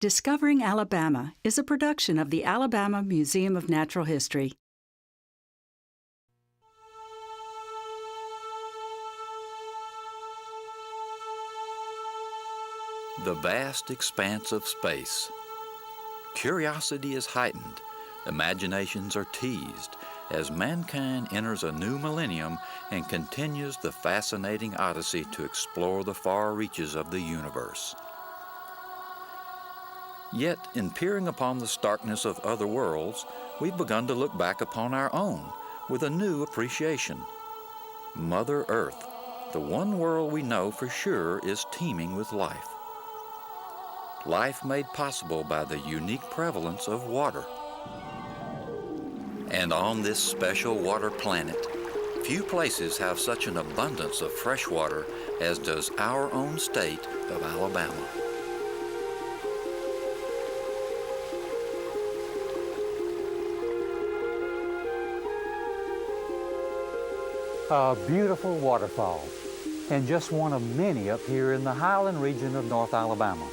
Discovering Alabama is a production of the Alabama Museum of Natural History. The vast expanse of space. Curiosity is heightened, imaginations are teased, as mankind enters a new millennium and continues the fascinating odyssey to explore the far reaches of the universe. Yet, in peering upon the starkness of other worlds, we've begun to look back upon our own with a new appreciation. Mother Earth, the one world we know for sure is teeming with life. Life made possible by the unique prevalence of water. And on this special water planet, few places have such an abundance of fresh water as does our own state of Alabama. A beautiful waterfall, and just one of many up here in the highland region of North Alabama.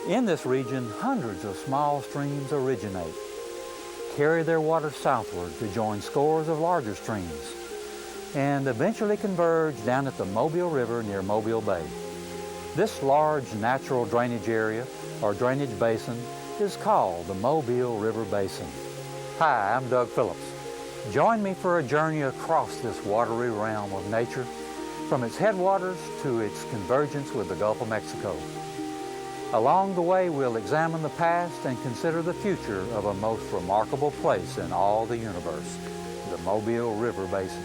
In this region, hundreds of small streams originate, carry their water southward to join scores of larger streams, and eventually converge down at the Mobile River near Mobile Bay. This large natural drainage area, or drainage basin, is called the Mobile River Basin. Hi, I'm Doug Phillips. Join me for a journey across this watery realm of nature, from its headwaters to its convergence with the Gulf of Mexico. Along the way, we'll examine the past and consider the future of a most remarkable place in all the universe, the Mobile River Basin.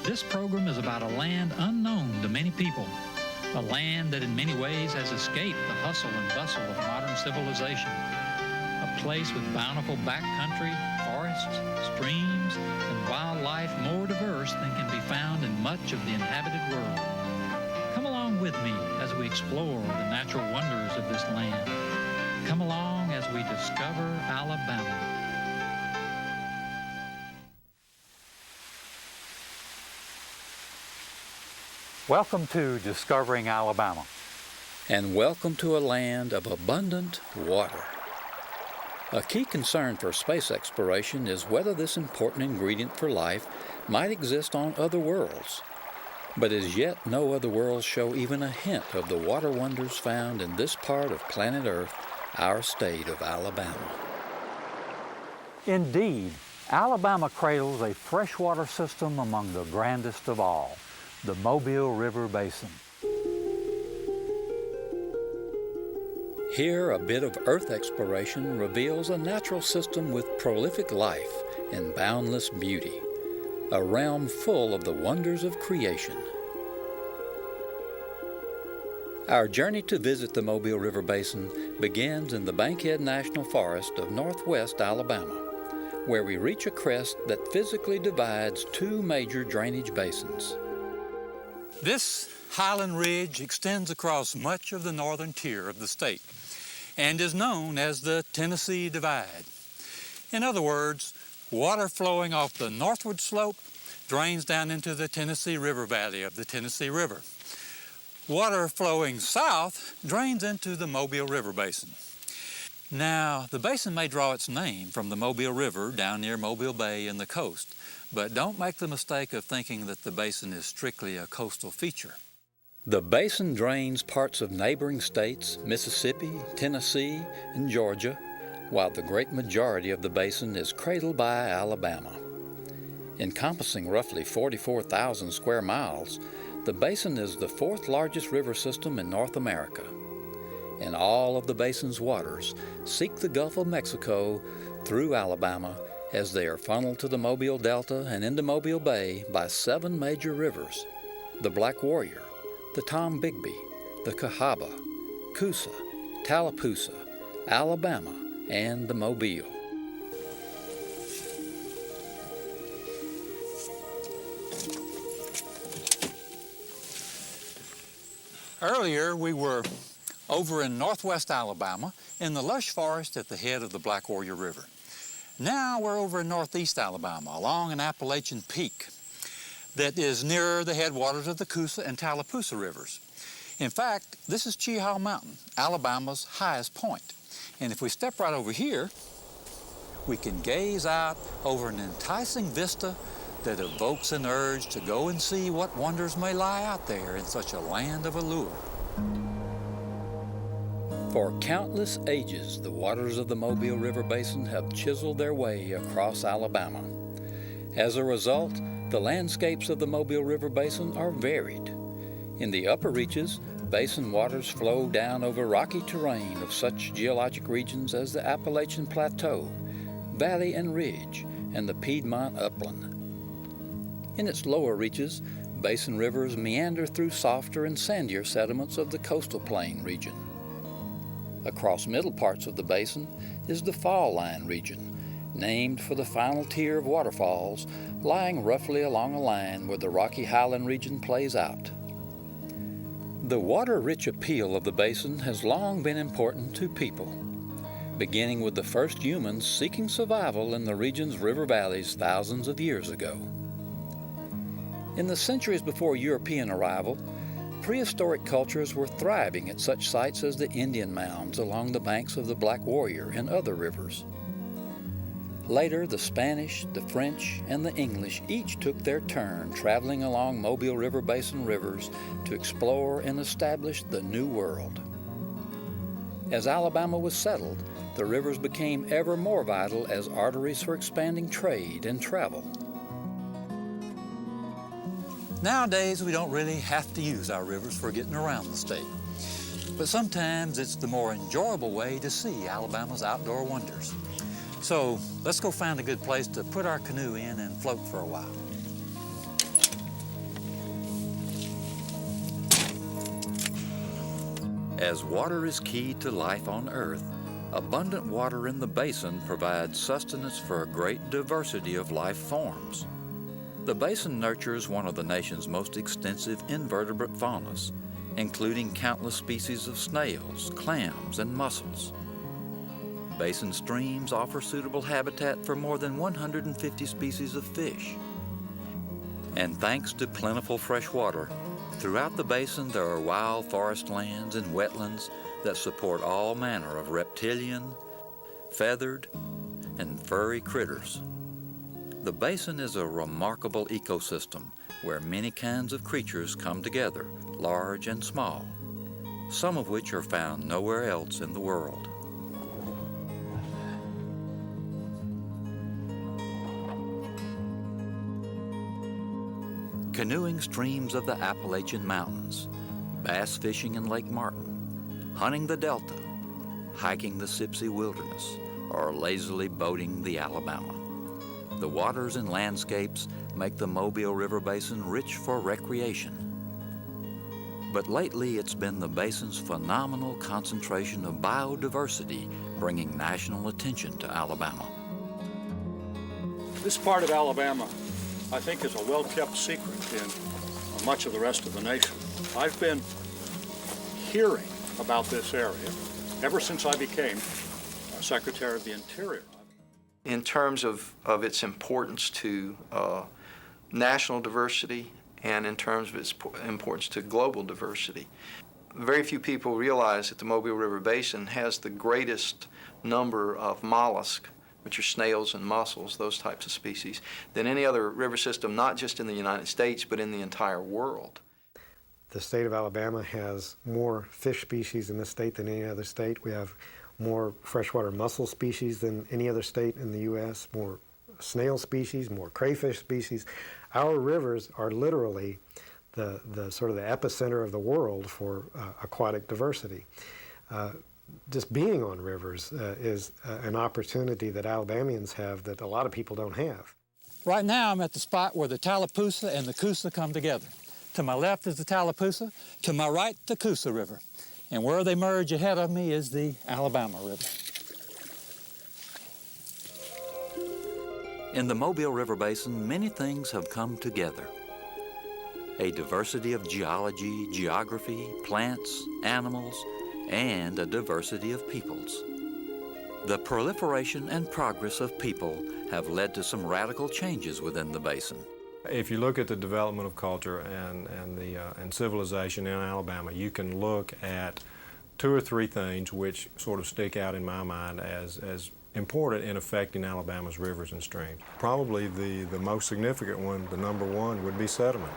This program is about a land unknown to many people. A land that in many ways has escaped the hustle and bustle of modern civilization. A place with bountiful backcountry, forests, streams, and wildlife more diverse than can be found in much of the inhabited world. Come along with me as we explore the natural wonders of this land. Come along as we discover Alabama. Welcome to Discovering Alabama. And welcome to a land of abundant water. A key concern for space exploration is whether this important ingredient for life might exist on other worlds. But as yet, no other worlds show even a hint of the water wonders found in this part of planet Earth, our state of Alabama. Indeed, Alabama cradles a freshwater system among the grandest of all, the Mobile River Basin. Here, a bit of Earth exploration reveals a natural system with prolific life and boundless beauty, a realm full of the wonders of creation. Our journey to visit the Mobile River Basin begins in the Bankhead National Forest of northwest Alabama, where we reach a crest that physically divides two major drainage basins. This highland ridge extends across much of the northern tier of the state and is known as the Tennessee Divide. In other words, water flowing off the northward slope drains down into the Tennessee River Valley of the Tennessee River. Water flowing south drains into the Mobile River Basin. Now, the basin may draw its name from the Mobile River down near Mobile Bay and the coast, but don't make the mistake of thinking that the basin is strictly a coastal feature. The basin drains parts of neighboring states, Mississippi, Tennessee, and Georgia, while the great majority of the basin is cradled by Alabama. Encompassing roughly 44,000 square miles, the basin is the fourth largest river system in North America. And all of the basin's waters seek the Gulf of Mexico through Alabama as they are funneled to the Mobile Delta and into Mobile Bay by 7 major rivers: the Black Warrior, the Tombigbee, the Cahaba, Coosa, Tallapoosa, Alabama, and the Mobile. Earlier, we were over in northwest Alabama in the lush forest at the head of the Black Warrior River. Now we're over in northeast Alabama along an Appalachian peak. that is nearer the headwaters of the Coosa and Tallapoosa rivers. In fact, this is Cheahaw Mountain, Alabama's highest point. And if we step right over here, we can gaze out over an enticing vista that evokes an urge to go and see what wonders may lie out there in such a land of allure. For countless ages, the waters of the Mobile River Basin have chiseled their way across Alabama. As a result, the landscapes of the Mobile River Basin are varied. In the upper reaches, basin waters flow down over rocky terrain of such geologic regions as the Appalachian Plateau, Valley and Ridge, and the Piedmont Upland. In its lower reaches, basin rivers meander through softer and sandier sediments of the coastal plain region. Across middle parts of the basin is the fall line region, named for the final tier of waterfalls lying roughly along a line where the Rocky Highland region plays out. The water-rich appeal of the basin has long been important to people, beginning with the first humans seeking survival in the region's river valleys thousands of years ago. In the centuries before European arrival, prehistoric cultures were thriving at such sites as the Indian mounds along the banks of the Black Warrior and other rivers. Later, the Spanish, the French, and the English each took their turn traveling along Mobile River Basin rivers to explore and establish the New World. As Alabama was settled, the rivers became ever more vital as arteries for expanding trade and travel. Nowadays, we don't really have to use our rivers for getting around the state. But sometimes it's the more enjoyable way to see Alabama's outdoor wonders. So let's go find a good place to put our canoe in and float for a while. As water is key to life on Earth, abundant water in the basin provides sustenance for a great diversity of life forms. The basin nurtures one of the nation's most extensive invertebrate faunas, including countless species of snails, clams, and mussels. Basin streams offer suitable habitat for more than 150 species of fish. And thanks to plentiful fresh water, throughout the basin there are wild forest lands and wetlands that support all manner of reptilian, feathered, and furry critters. The basin is a remarkable ecosystem where many kinds of creatures come together, large and small, some of which are found nowhere else in the world. Canoeing streams of the Appalachian Mountains, bass fishing in Lake Martin, hunting the Delta, hiking the Sipsey Wilderness, or lazily boating the Alabama. The waters and landscapes make the Mobile River Basin rich for recreation. But lately it's been the basin's phenomenal concentration of biodiversity bringing national attention to Alabama. This part of Alabama, I think, is a well-kept secret in much of the rest of the nation. I've been hearing about this area ever since I became Secretary of the Interior. In terms of its importance to national diversity and in terms of its importance to global diversity. Very few people realize that the Mobile River Basin has the greatest number of mollusks, which are snails and mussels, those types of species, than any other river system, not just in the United States, but in the entire world. The state of Alabama has more fish species in this state than any other state. We have more freshwater mussel species than any other state in the U.S., more snail species, more crayfish species. Our rivers are literally the sort of the epicenter of the world for aquatic diversity. Just being on rivers is an opportunity that Alabamians have that a lot of people don't have. Right now I'm at the spot where the Tallapoosa and the Coosa come together. To my left is the Tallapoosa, to my right the Coosa River. And where they merge ahead of me is the Alabama River. In the Mobile River Basin, many things have come together. A diversity of geology, geography, plants, animals, and a diversity of peoples. The proliferation and progress of people have led to some radical changes within the basin. If you look at the development of culture and civilization in Alabama, you can look at 2 or 3 things which sort of stick out in my mind as important in affecting Alabama's rivers and streams. Probably the most significant one, the number one, would be sediment.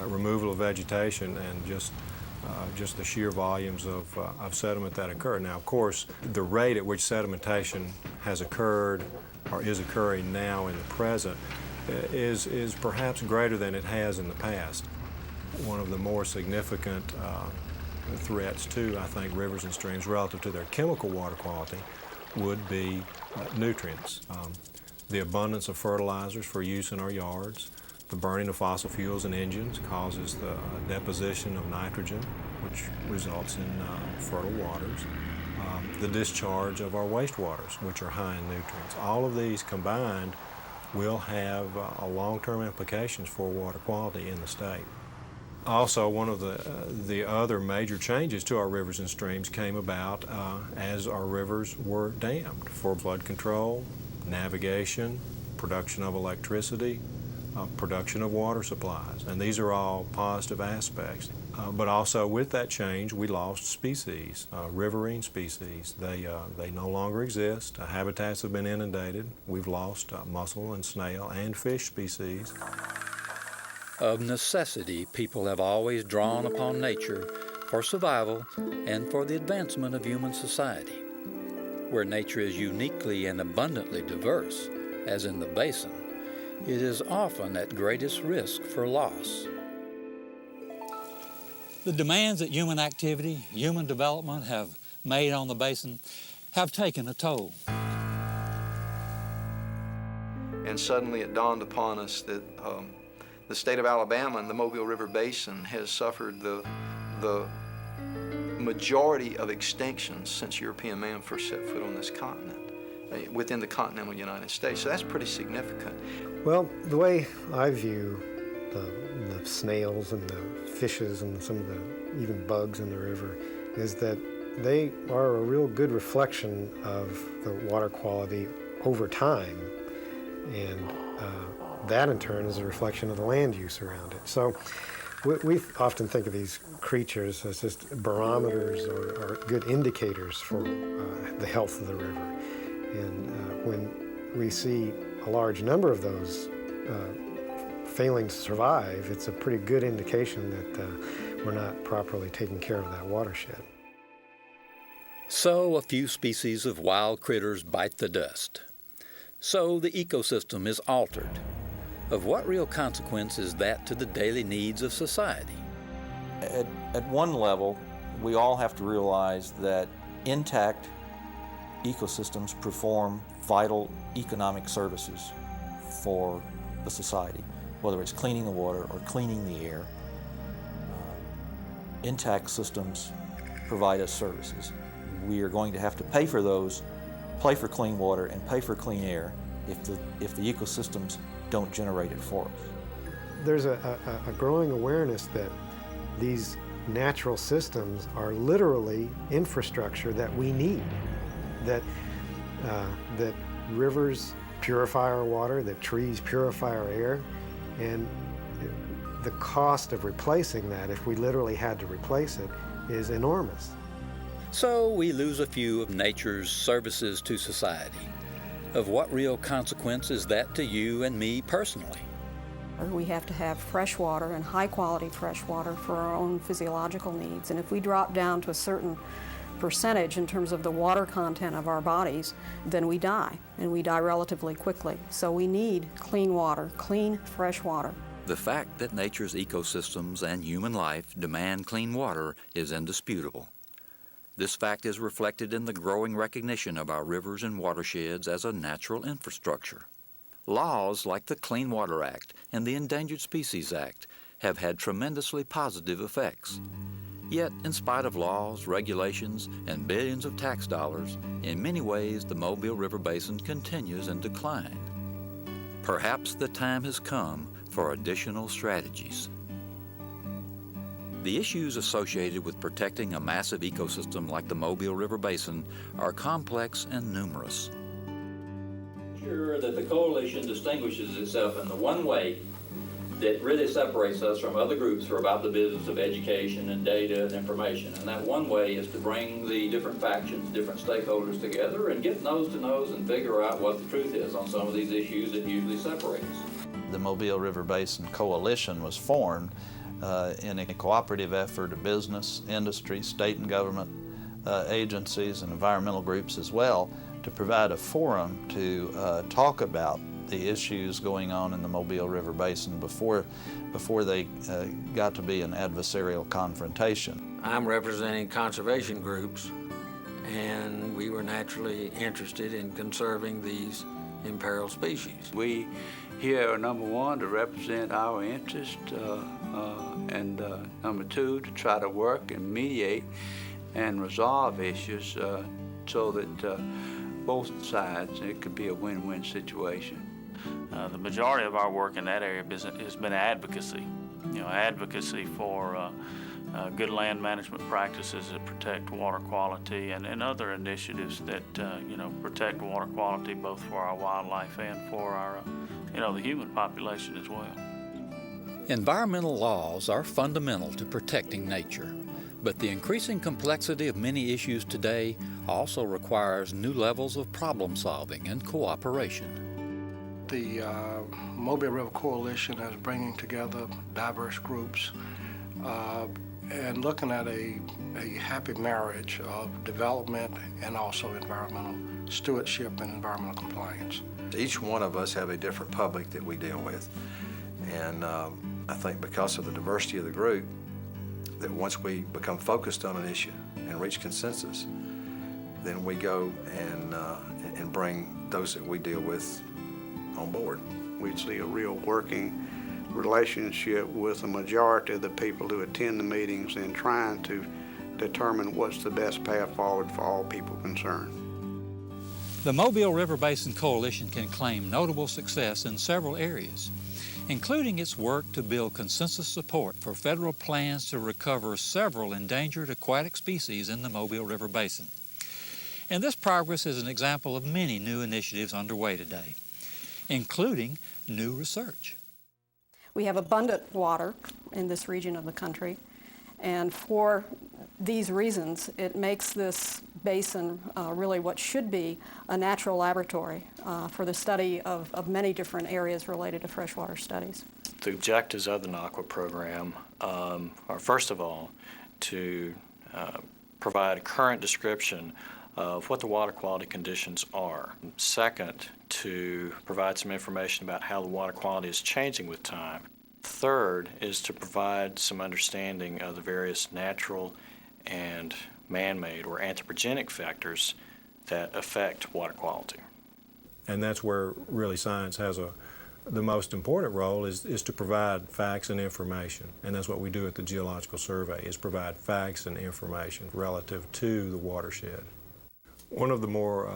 Removal of vegetation and just the sheer volumes of sediment that occur. Now, of course, the rate at which sedimentation has occurred or is occurring now in the present is perhaps greater than it has in the past. One of the more significant threats to, I think, rivers and streams relative to their chemical water quality would be nutrients. The abundance of fertilizers for use in our yards, the burning of fossil fuels in engines causes the deposition of nitrogen, which results in fertile waters. The discharge of our wastewaters, which are high in nutrients. All of these combined will have long-term implications for water quality in the state. Also, one of the other major changes to our rivers and streams came about as our rivers were dammed for flood control, navigation, production of electricity, production of water supplies, and these are all positive aspects. But also with that change, we lost species, riverine species. They no longer exist. Habitats have been inundated. We've lost mussel and snail and fish species. Of necessity, people have always drawn upon nature for survival and for the advancement of human society. Where nature is uniquely and abundantly diverse, as in the Basin, it is often at greatest risk for loss. The demands that human activity, human development have made on the Basin have taken a toll. And suddenly it dawned upon us that the state of Alabama and the Mobile River Basin has suffered the majority of extinctions since European man first set foot on this continent, within the continental United States. So that's pretty significant. Well, the way I view the snails and the fishes and some of the even bugs in the river is that they are a real good reflection of the water quality over time, and that in turn is a reflection of the land use around it. So we often think of these creatures as just barometers or good indicators for the health of the river. And when we see a large number of those failing to survive, it's a pretty good indication that we're not properly taking care of that watershed. So a few species of wild critters bite the dust. So the ecosystem is altered. Of what real consequence is that to the daily needs of society? At one level, we all have to realize that intact ecosystems perform vital economic services for the society, whether it's cleaning the water or cleaning the air. Intact systems provide us services. We are going to have to pay for those, pay for clean water and pay for clean air if the ecosystems don't generate it for us. There's a growing awareness that these natural systems are literally infrastructure that we need, that rivers purify our water, that trees purify our air, and the cost of replacing that, if we literally had to replace it, is enormous. So we lose a few of nature's services to society. Of what real consequence is that to you and me personally? We have to have fresh water and high quality fresh water for our own physiological needs. And if we drop down to a certain percentage in terms of the water content of our bodies, then we die, and we die relatively quickly. So we need clean water, clean, fresh water. The fact that nature's ecosystems and human life demand clean water is indisputable. This fact is reflected in the growing recognition of our rivers and watersheds as a natural infrastructure. Laws like the Clean Water Act and the Endangered Species Act have had tremendously positive effects. Yet, in spite of laws, regulations, and billions of tax dollars, in many ways the Mobile River Basin continues in decline. Perhaps the time has come for additional strategies. The issues associated with protecting a massive ecosystem like the Mobile River Basin are complex and numerous. Sure that the coalition distinguishes itself in the one way that really separates us from other groups who are about the business of education and data and information. And that one way is to bring the different factions, different stakeholders together and get nose to nose and figure out what the truth is on some of these issues that usually separate us. The Mobile River Basin Coalition was formed in a cooperative effort of business, industry, state and government agencies and environmental groups as well, to provide a forum to talk about the issues going on in the Mobile River Basin before they got to be an adversarial confrontation. I'm representing conservation groups, and we were naturally interested in conserving these imperiled species. We here are number one to represent our interest, and number two to try to work and mediate and resolve issues so that both sides, it could be a win-win situation. The majority of our work in that area has been advocacy. Advocacy for good land management practices that protect water quality and other initiatives that protect water quality both for our wildlife and for our the human population as well. Environmental laws are fundamental to protecting nature, but the increasing complexity of many issues today also requires new levels of problem solving and cooperation. The Mobile River Coalition is bringing together diverse groups and looking at a happy marriage of development and also environmental stewardship and environmental compliance. Each one of us have a different public that we deal with, and I think because of the diversity of the group, that once we become focused on an issue and reach consensus, then we go and bring those that we deal with on board. We see a real working relationship with the majority of the people who attend the meetings and trying to determine what's the best path forward for all people concerned. The Mobile River Basin Coalition can claim notable success in several areas, including its work to build consensus support for federal plans to recover several endangered aquatic species in the Mobile River Basin. And this progress is an example of many new initiatives underway today, including new research. We have abundant water in this region of the country, and for these reasons, it makes this basin really what should be a natural laboratory for the study of many different areas related to freshwater studies. The objectives of the NAQUA program are, first of all, to provide a current description of what the water quality conditions are. Second, to provide some information about how the water quality is changing with time. Third is to provide some understanding of the various natural and man-made or anthropogenic factors that affect water quality. And that's where really science has the most important role is to provide facts and information. And that's what we do at the Geological Survey, is provide facts and information relative to the watershed. One of the more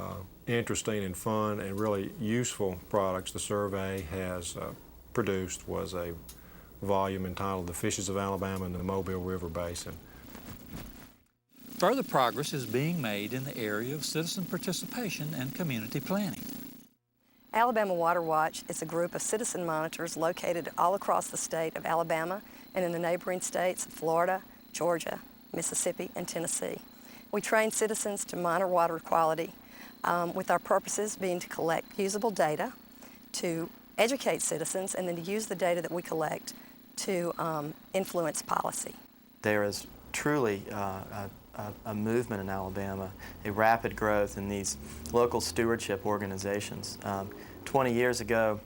interesting and fun and really useful products the survey has produced was a volume entitled The Fishes of Alabama and the Mobile River Basin. Further progress is being made in the area of citizen participation and community planning. Alabama Water Watch is a group of citizen monitors located all across the state of Alabama and in the neighboring states of Florida, Georgia, Mississippi, and Tennessee. We train citizens to monitor water quality with our purposes being to collect usable data, to educate citizens, and then to use the data that we collect to influence policy. There is truly a movement in Alabama, a rapid growth in these local stewardship organizations. 20 years ago,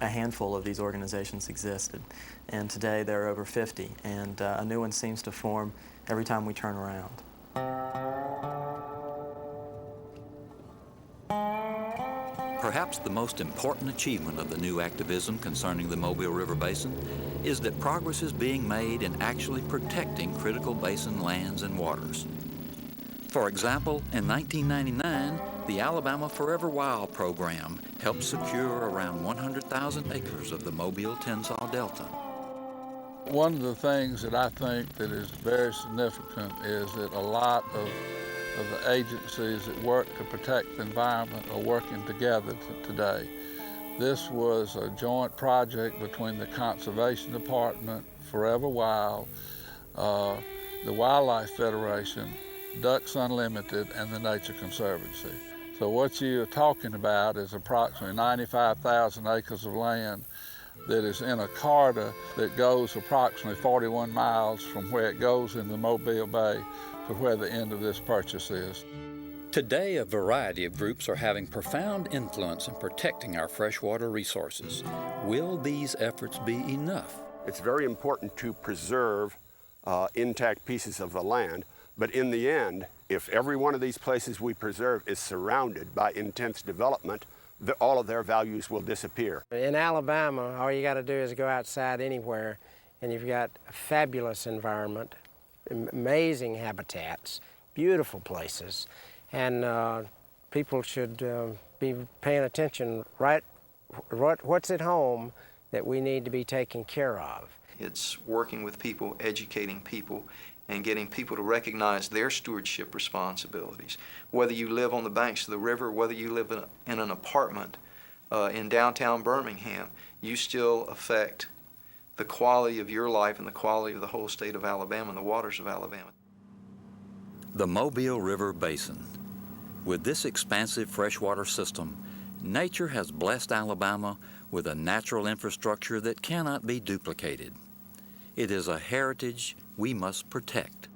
a handful of these organizations existed, and today there are over 50, and a new one seems to form every time we turn around. Perhaps the most important achievement of the new activism concerning the Mobile River Basin is that progress is being made in actually protecting critical basin lands and waters. For example, in 1999, the Alabama Forever Wild program helped secure around 100,000 acres of the Mobile-Tensaw Delta. One of the things that I think that is very significant is that a lot of the agencies that work to protect the environment are working together today. This was a joint project between the Conservation Department, Forever Wild, the Wildlife Federation, Ducks Unlimited, and the Nature Conservancy. So what you're talking about is approximately 95,000 acres of land that is in a corridor that goes approximately 41 miles from where it goes in the Mobile Bay to where the end of this purchase is. Today, a variety of groups are having profound influence in protecting our freshwater resources. Will these efforts be enough? It's very important to preserve intact pieces of the land, but in the end, if every one of these places we preserve is surrounded by intense development, all of their values will disappear. In Alabama, all you got to do is go outside anywhere, and you've got a fabulous environment, amazing habitats, beautiful places. And people should be paying attention what's at home that we need to be taking care of. It's working with people, educating people, and getting people to recognize their stewardship responsibilities. Whether you live on the banks of the river, whether you live in an apartment in downtown Birmingham, you still affect the quality of your life and the quality of the whole state of Alabama and the waters of Alabama. The Mobile River Basin. With this expansive freshwater system, nature has blessed Alabama with a natural infrastructure that cannot be duplicated. It is a heritage we must protect.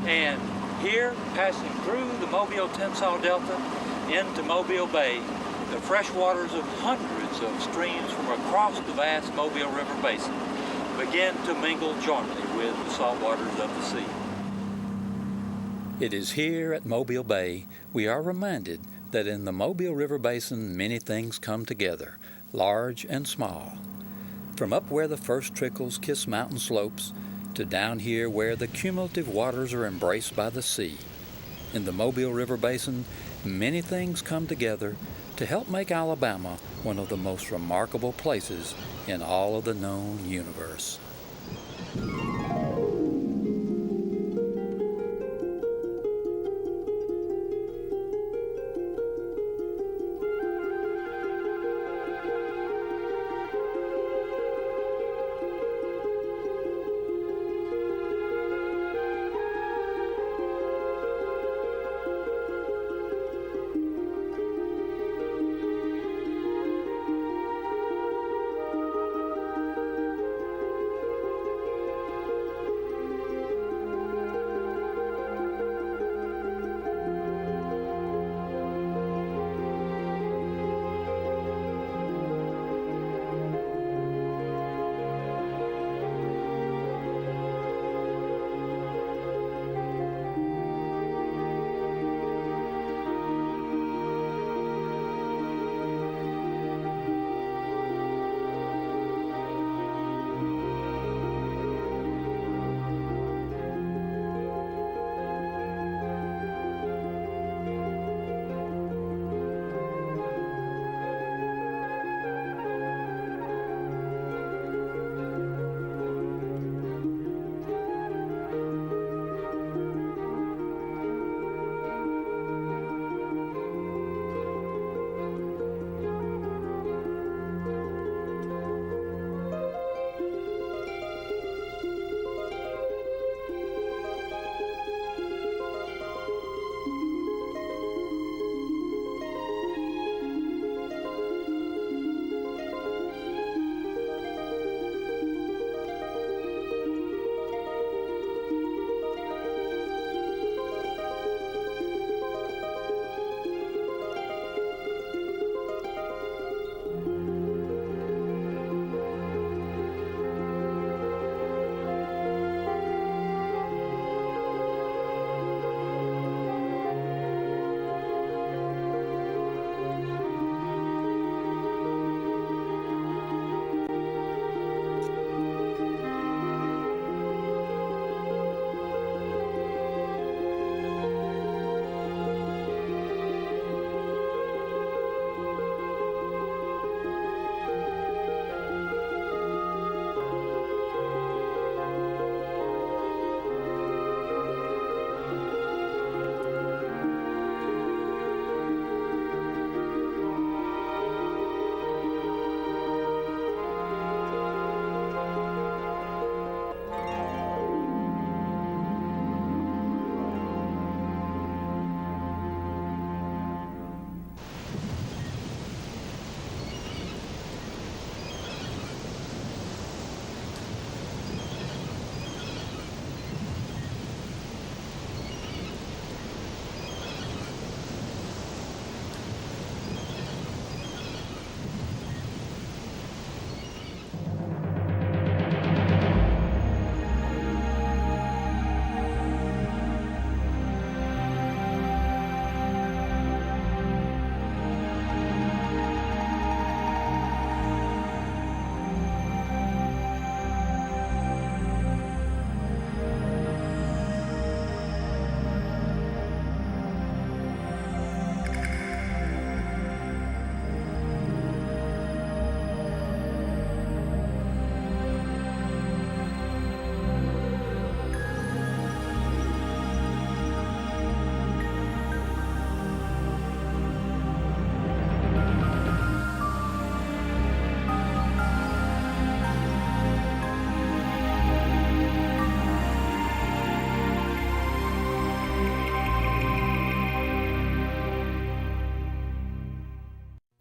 And here, passing through the Mobile-Tensas Delta into Mobile Bay, the freshwaters of hundreds of streams from across the vast Mobile River Basin begin to mingle jointly with the salt waters of the sea. It is here at Mobile Bay we are reminded that in the Mobile River Basin many things come together, large and small. From up where the first trickles kiss mountain slopes to down here where the cumulative waters are embraced by the sea. In the Mobile River Basin, many things come together to help make Alabama one of the most remarkable places in all of the known universe.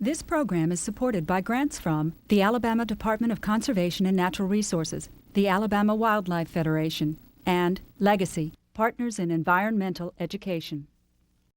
This program is supported by grants from the Alabama Department of Conservation and Natural Resources, the Alabama Wildlife Federation, and Legacy, Partners in Environmental Education.